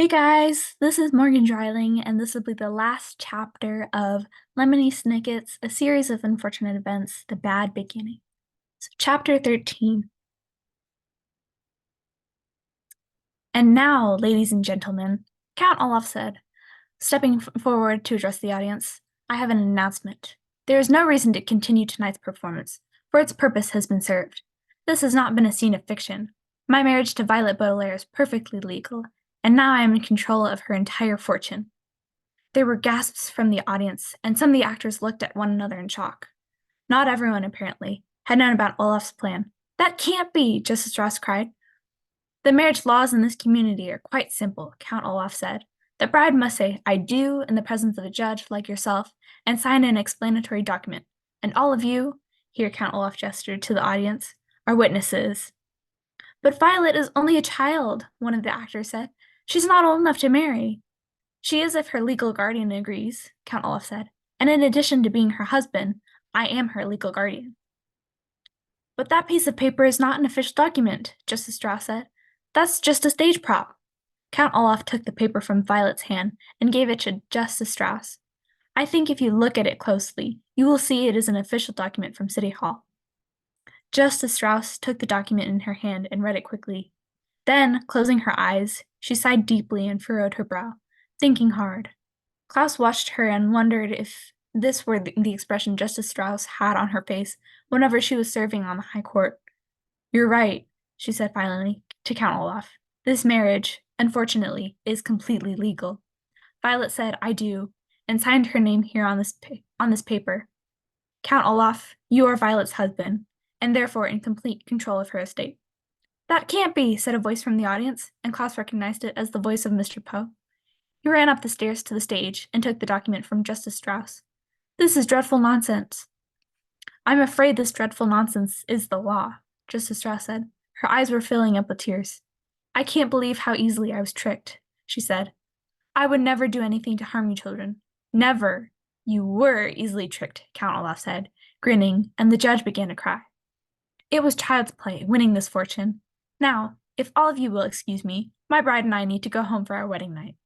Hey guys, this is Morgan Dryling, and this will be the last chapter of Lemony Snicket's A Series of Unfortunate Events, The Bad Beginning. So, chapter 13. And now, ladies and gentlemen, Count Olaf said, stepping forward to address the audience, I have an announcement. There is no reason to continue tonight's performance, for its purpose has been served. This has not been a scene of fiction. My marriage to Violet Baudelaire is perfectly legal, and now I am in control of her entire fortune. There were gasps from the audience, and some of the actors looked at one another in shock. Not everyone, apparently, had known about Olaf's plan. That can't be, Justice Ross cried. The marriage laws in this community are quite simple, Count Olaf said. The bride must say, I do, in the presence of a judge like yourself, and sign an explanatory document. And all of you, here Count Olaf gestured to the audience, are witnesses. But Violet is only a child, one of the actors said. She's not old enough to marry. She is if her legal guardian agrees, Count Olaf said, and in addition to being her husband, I am her legal guardian. But that piece of paper is not an official document, Justice Strauss said. That's just a stage prop. Count Olaf took the paper from Violet's hand and gave it to Justice Strauss. I think if you look at it closely, you will see it is an official document from City Hall. Justice Strauss took the document in her hand and read it quickly. Then, closing her eyes, she sighed deeply and furrowed her brow, thinking hard. Klaus watched her and wondered if this were the expression Justice Strauss had on her face whenever she was serving on the High Court. You're right, she said finally to Count Olaf. This marriage, unfortunately, is completely legal. Violet said, I do, and signed her name here on this paper. Count Olaf, you are Violet's husband, and therefore in complete control of her estate. That can't be, said a voice from the audience, and Klaus recognized it as the voice of Mr. Poe. He ran up the stairs to the stage and took the document from Justice Strauss. This is dreadful nonsense. I'm afraid this dreadful nonsense is the law, Justice Strauss said. Her eyes were filling up with tears. I can't believe how easily I was tricked, she said. I would never do anything to harm you children. Never. You were easily tricked, Count Olaf said, grinning, and the judge began to cry. It was child's play, winning this fortune. Now, if all of you will excuse me, my bride and I need to go home for our wedding night.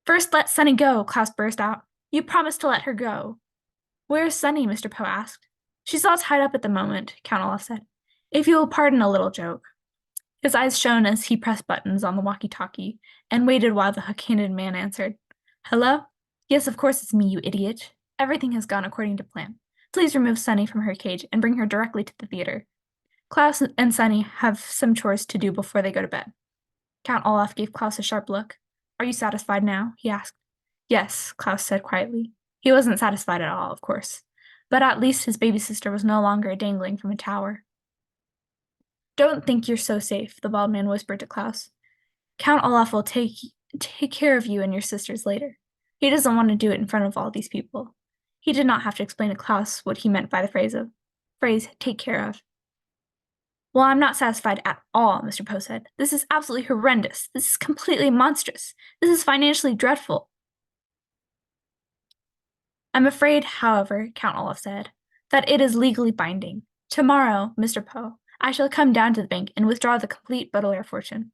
First let Sunny go, Klaus burst out. You promised to let her go. Where's Sunny? Mr. Poe asked. She's all tied up at the moment, Count Olaf said. If you will pardon a little joke. His eyes shone as he pressed buttons on the walkie-talkie and waited while the hook-handed man answered. Hello? Yes, of course it's me, you idiot. Everything has gone according to plan. Please remove Sunny from her cage and bring her directly to the theater. Klaus and Sunny have some chores to do before they go to bed. Count Olaf gave Klaus a sharp look. Are you satisfied now? He asked. Yes, Klaus said quietly. He wasn't satisfied at all, of course, but at least his baby sister was no longer dangling from a tower. Don't think you're so safe, the bald man whispered to Klaus. Count Olaf will take care of you and your sisters later. He doesn't want to do it in front of all these people. He did not have to explain to Klaus what he meant by the phrase take care of. Well, I'm not satisfied at all, Mr. Poe said. This is absolutely horrendous. This is completely monstrous. This is financially dreadful. I'm afraid, however, Count Olaf said, that it is legally binding. Tomorrow, Mr. Poe, I shall come down to the bank and withdraw the complete Baudelaire fortune.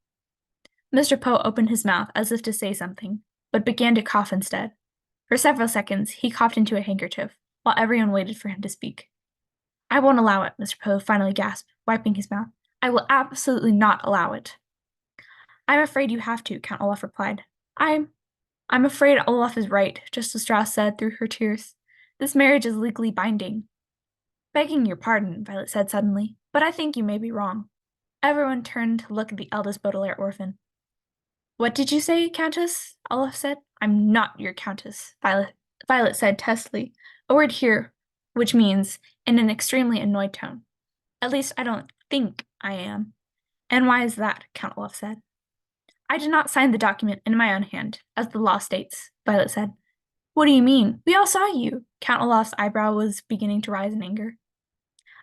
Mr. Poe opened his mouth as if to say something, but began to cough instead. For several seconds, he coughed into a handkerchief, while everyone waited for him to speak. I won't allow it, Mr. Poe finally gasped, wiping his mouth. I will absolutely not allow it. I'm afraid you have to, Count Olaf replied. I'm afraid Olaf is right, Justice Strauss said through her tears. This marriage is legally binding. Begging your pardon, Violet said suddenly, but I think you may be wrong. Everyone turned to look at the eldest Baudelaire orphan. What did you say, Countess? Olaf said. I'm not your Countess, Violet said testily, a word here which means in an extremely annoyed tone. At least I don't think I am. And why is that? Count Olaf said. I did not sign the document in my own hand, as the law states, Violet said. What do you mean? We all saw you. Count Olaf's eyebrow was beginning to rise in anger.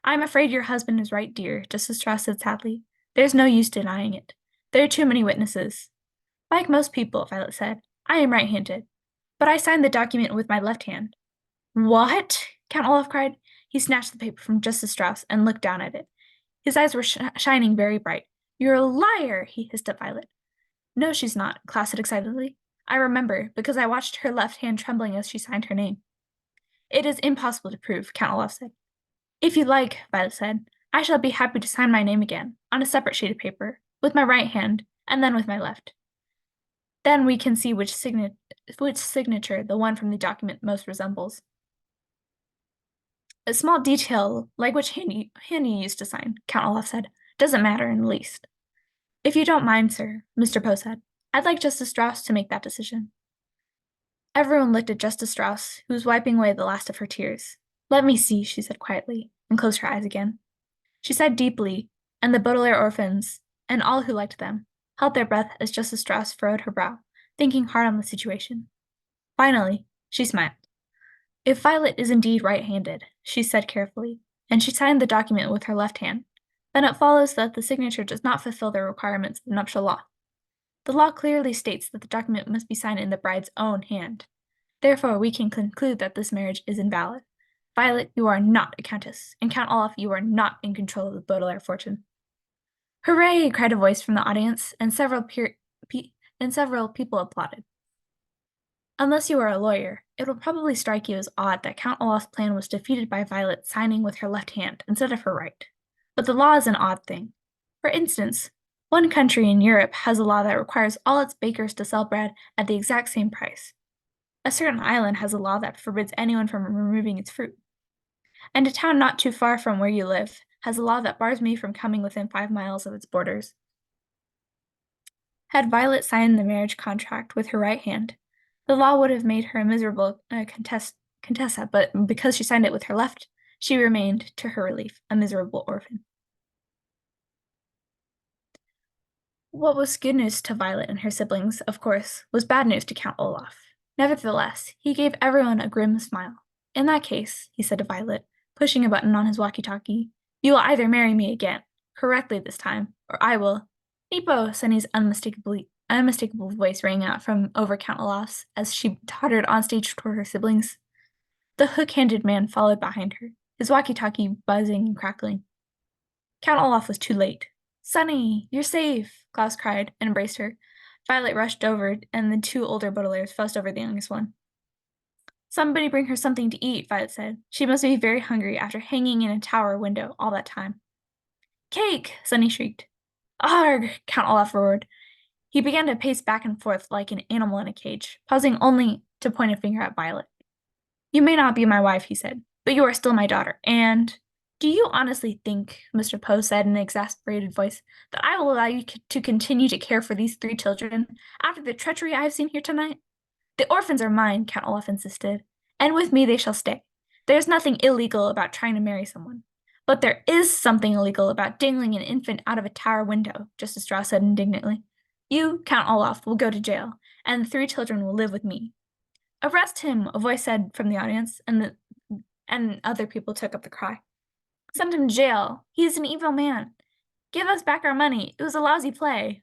I'm afraid your husband is right, dear, Justice Strauss said sadly. There's no use denying it. There are too many witnesses. Like most people, Violet said, I am right-handed. But I signed the document with my left hand. What? Count Olaf cried. He snatched the paper from Justice Strauss and looked down at it. His eyes were shining very bright. You're a liar, he hissed at Violet. No, she's not, Klaus said excitedly. I remember, because I watched her left hand trembling as she signed her name. It is impossible to prove, Count Olaf said. If you like, Violet said, I shall be happy to sign my name again, on a separate sheet of paper, with my right hand, and then with my left. Then we can see which signature the one from the document most resembles. A small detail, like which hand you used to sign, Count Olaf said, doesn't matter in the least. If you don't mind, sir, Mr. Poe said, I'd like Justice Strauss to make that decision. Everyone looked at Justice Strauss, who was wiping away the last of her tears. Let me see, she said quietly, and closed her eyes again. She sighed deeply, and the Baudelaire orphans, and all who liked them, held their breath as Justice Strauss furrowed her brow, thinking hard on the situation. Finally, she smiled. If Violet is indeed right-handed, she said carefully, and she signed the document with her left hand, then it follows that the signature does not fulfill the requirements of the nuptial law. The law clearly states that the document must be signed in the bride's own hand. Therefore, we can conclude that this marriage is invalid. Violet, you are not a countess, and Count Olaf, you are not in control of the Baudelaire fortune. Hooray! Cried a voice from the audience, and several people applauded. Unless you are a lawyer, it will probably strike you as odd that Count Olaf's plan was defeated by Violet signing with her left hand instead of her right. But the law is an odd thing. For instance, one country in Europe has a law that requires all its bakers to sell bread at the exact same price. A certain island has a law that forbids anyone from removing its fruit. And a town not too far from where you live has a law that bars me from coming within 5 miles of its borders. Had Violet signed the marriage contract with her right hand, the law would have made her a miserable contessa, but because she signed it with her left, she remained, to her relief, a miserable orphan. What was good news to Violet and her siblings, of course, was bad news to Count Olaf. Nevertheless, he gave everyone a grim smile. In that case, he said to Violet, pushing a button on his walkie-talkie, you will either marry me again, correctly this time, or I will. Nepo, Sunny's unmistakable voice rang out from over Count Olaf's as she tottered onstage toward her siblings. The hook-handed man followed behind her, his walkie-talkie buzzing and crackling. Count Olaf was too late. Sunny, you're safe, Klaus cried and embraced her. Violet rushed over, and the 2 older Baudelaires fussed over the youngest one. Somebody bring her something to eat, Violet said. She must be very hungry after hanging in a tower window all that time. Cake! Sunny shrieked. Arg! Count Olaf roared. He began to pace back and forth like an animal in a cage, pausing only to point a finger at Violet. You may not be my wife, he said, but you are still my daughter, and... Do you honestly think, Mr. Poe said in an exasperated voice, that I will allow you to continue to care for these 3 children after the treachery I have seen here tonight? The orphans are mine, Count Olaf insisted, and with me they shall stay. There is nothing illegal about trying to marry someone. But there is something illegal about dangling an infant out of a tower window, Justice Strauss said indignantly. You, Count Olaf, will go to jail, and the 3 children will live with me. Arrest him, a voice said from the audience, and other people took up the cry. Send him to jail. He is an evil man. Give us back our money. It was a lousy play.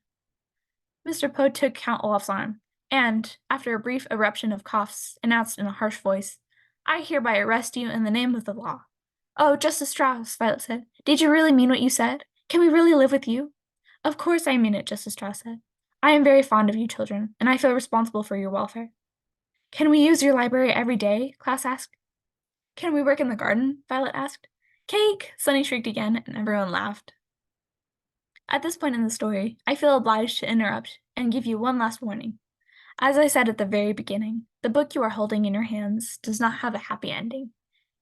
Mr. Poe took Count Olaf's arm, and, after a brief eruption of coughs, announced in a harsh voice, I hereby arrest you in the name of the law. Oh, Justice Strauss, Violet said. Did you really mean what you said? Can we really live with you? Of course I mean it, Justice Strauss said. I am very fond of you children, and I feel responsible for your welfare. Can we use your library every day? Klaus asked. Can we work in the garden? Violet asked. Cake! Sunny shrieked again, and everyone laughed. At this point in the story, I feel obliged to interrupt and give you one last warning. As I said at the very beginning, the book you are holding in your hands does not have a happy ending.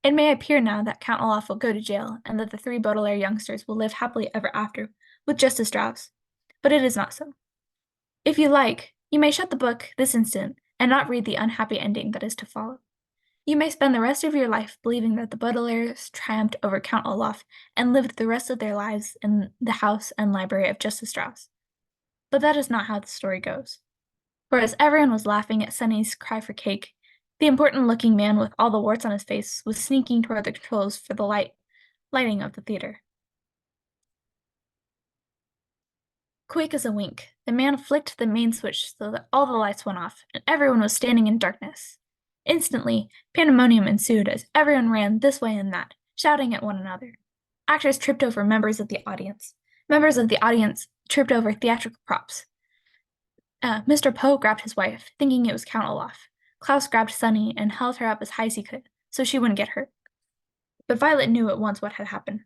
It may appear now that Count Olaf will go to jail and that the 3 Baudelaire youngsters will live happily ever after with Justice Strauss, but it is not so. If you like, you may shut the book this instant and not read the unhappy ending that is to follow. You may spend the rest of your life believing that the Baudelaires triumphed over Count Olaf and lived the rest of their lives in the house and library of Justice Strauss. But that is not how the story goes. For as everyone was laughing at Sunny's cry for cake, the important-looking man with all the warts on his face was sneaking toward the controls for the lighting of the theater. Quick as a wink, the man flicked the main switch so that all the lights went off, and everyone was standing in darkness. Instantly, pandemonium ensued as everyone ran this way and that, shouting at one another. Actors tripped over members of the audience. Members of the audience tripped over theatrical props. Mr. Poe grabbed his wife, thinking it was Count Olaf. Klaus grabbed Sunny and held her up as high as he could, so she wouldn't get hurt. But Violet knew at once what had happened,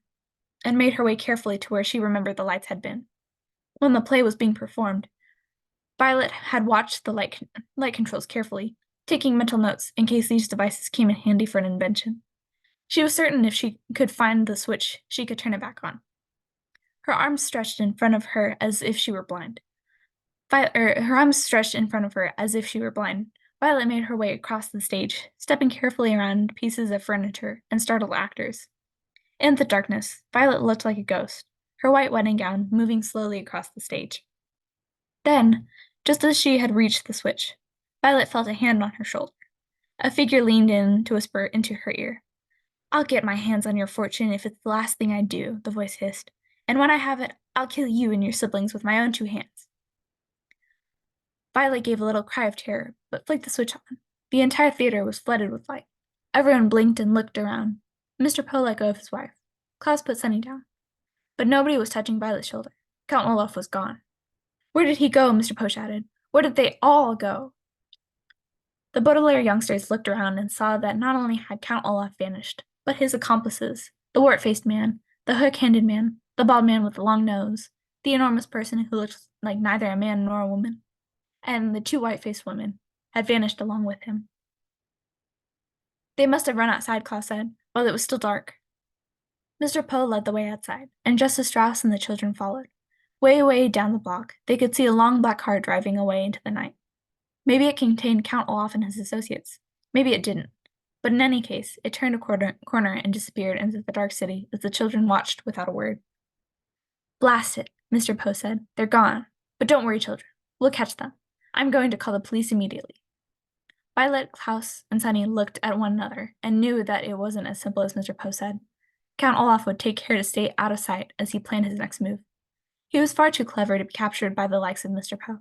and made her way carefully to where she remembered the lights had been. When the play was being performed, Violet had watched the light controls carefully, taking mental notes in case these devices came in handy for an invention. She was certain if she could find the switch, she could turn it back on. Her arms stretched in front of her as if she were blind. Her arms stretched in front of her as if she were blind. Violet made her way across the stage, stepping carefully around pieces of furniture and startled actors. In the darkness, Violet looked like a ghost, her white wedding gown moving slowly across the stage. Then, just as she had reached the switch, Violet felt a hand on her shoulder. A figure leaned in to whisper into her ear. "I'll get my hands on your fortune if it's the last thing I do," the voice hissed. "And when I have it, I'll kill you and your siblings with my own 2 hands." Violet gave a little cry of terror, but flicked the switch on. The entire theater was flooded with light. Everyone blinked and looked around. Mr. Poe let go of his wife. Klaus put Sunny down. But nobody was touching Violet's shoulder. Count Olaf was gone. "Where did he go?" Mr. Poe shouted. "Where did they all go?" The Baudelaire youngsters looked around and saw that not only had Count Olaf vanished, but his accomplices, the wart-faced man, the hook-handed man, the bald man with the long nose, the enormous person who looked like neither a man nor a woman, and the 2 white-faced women, had vanished along with him. "They must have run outside," Klaus said, while it was still dark. Mr. Poe led the way outside, and Justice Strauss and the children followed. Way down the block, they could see a long black car driving away into the night. Maybe it contained Count Olaf and his associates. Maybe it didn't. But in any case, it turned a corner and disappeared into the dark city as the children watched without a word. "Blast it," Mr. Poe said. "They're gone. But don't worry, children. We'll catch them. I'm going to call the police immediately." Violet, Klaus, and Sunny looked at one another and knew that it wasn't as simple as Mr. Poe said. Count Olaf would take care to stay out of sight as he planned his next move. He was far too clever to be captured by the likes of Mr. Poe.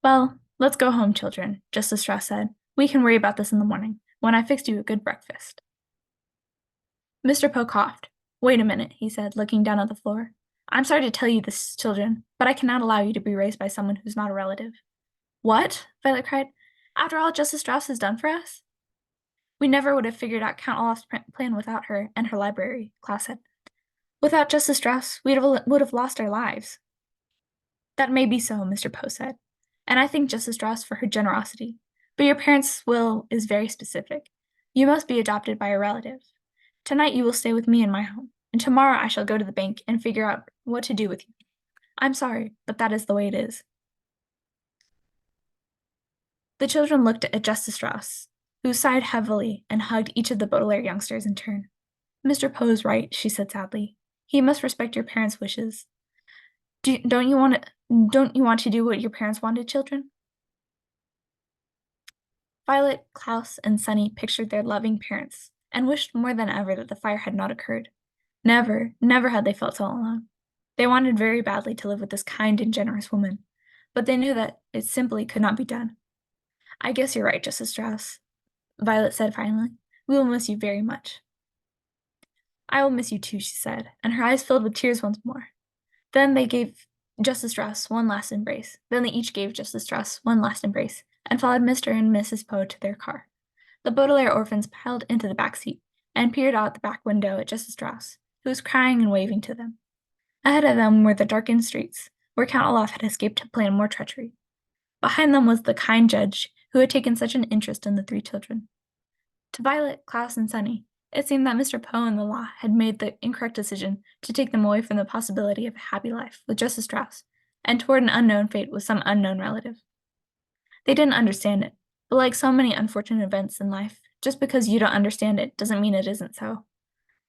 "Well, let's go home, children," Justice Strauss said. "We can worry about this in the morning, when I fixed you a good breakfast." Mr. Poe coughed. "Wait a minute," he said, looking down at the floor. "I'm sorry to tell you this, children, but I cannot allow you to be raised by someone who's not a relative." "What?" Violet cried. "After all Justice Strauss has done for us?" "We never would have figured out Count Olaf's plan without her and her library," Klaus said. "Without Justice Strauss, we would have lost our lives." "That may be so," Mr. Poe said, "and I thank Justice Strauss for her generosity. But your parents' will is very specific. You must be adopted by a relative. Tonight you will stay with me in my home, and tomorrow I shall go to the bank and figure out what to do with you. I'm sorry, but that is the way it is." The children looked at Justice Strauss, who sighed heavily and hugged each of the Baudelaire youngsters in turn. "Mr. Poe is right," she said sadly. "He must respect your parents' wishes. Don't you want to do what your parents wanted, children?" Violet, Klaus, and Sunny pictured their loving parents and wished more than ever that the fire had not occurred. Never had they felt so alone. They wanted very badly to live with this kind and generous woman, but they knew that it simply could not be done. "I guess you're right, Justice Strauss," Violet said finally. "We will miss you very much." "I will miss you too," she said, and her eyes filled with tears once more. Then they gave Justice Strauss one last embrace. Then they each gave Justice Strauss one last embrace and followed Mr. and Mrs. Poe to their car. The Baudelaire orphans piled into the back seat and peered out the back window at Justice Strauss, who was crying and waving to them. Ahead of them were the darkened streets, where Count Olaf had escaped to plan more treachery. Behind them was the kind judge who had taken such an interest in the 3 children. To Violet, Klaus, and Sunny, it seemed that Mr. Poe and the law had made the incorrect decision to take them away from the possibility of a happy life with Justice Strauss and toward an unknown fate with some unknown relative. They didn't understand it, but like so many unfortunate events in life, just because you don't understand it doesn't mean it isn't so.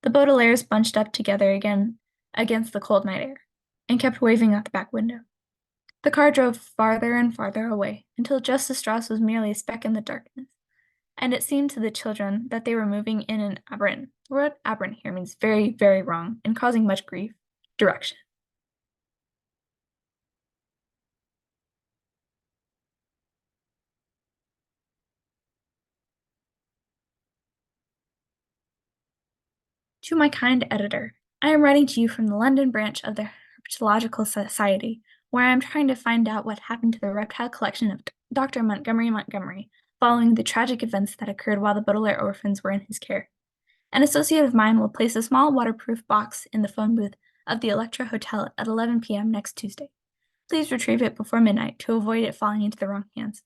The Baudelaires bunched up together again against the cold night air and kept waving out the back window. The car drove farther and farther away until Justice Strauss was merely a speck in the darkness, and it seemed to the children that they were moving in an aberrant, the word aberrant here means very wrong and causing much grief, direction. To my kind editor, I am writing to you from the London branch of the Herpetological Society, where I'm trying to find out what happened to the reptile collection of Dr. Montgomery following the tragic events that occurred while the Baudelaire orphans were in his care. An associate of mine will place a small waterproof box in the phone booth of the Electra Hotel at 11 p.m. next Tuesday. Please retrieve it before midnight to avoid it falling into the wrong hands.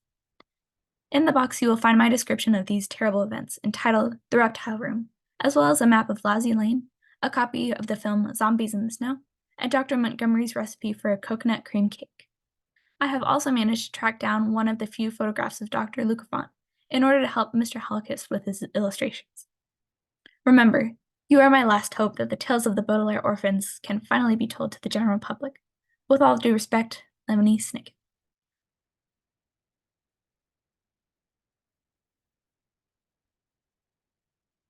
In the box, you will find my description of these terrible events, entitled The Reptile Room, as well as a map of Lassie Lane, a copy of the film Zombies in the Snow, and Dr. Montgomery's recipe for a coconut cream cake. I have also managed to track down one of the few photographs of Dr. Lucafont in order to help Mr. Halkis with his illustrations. Remember, you are my last hope that the tales of the Baudelaire orphans can finally be told to the general public. With all due respect, Lemony Snicket.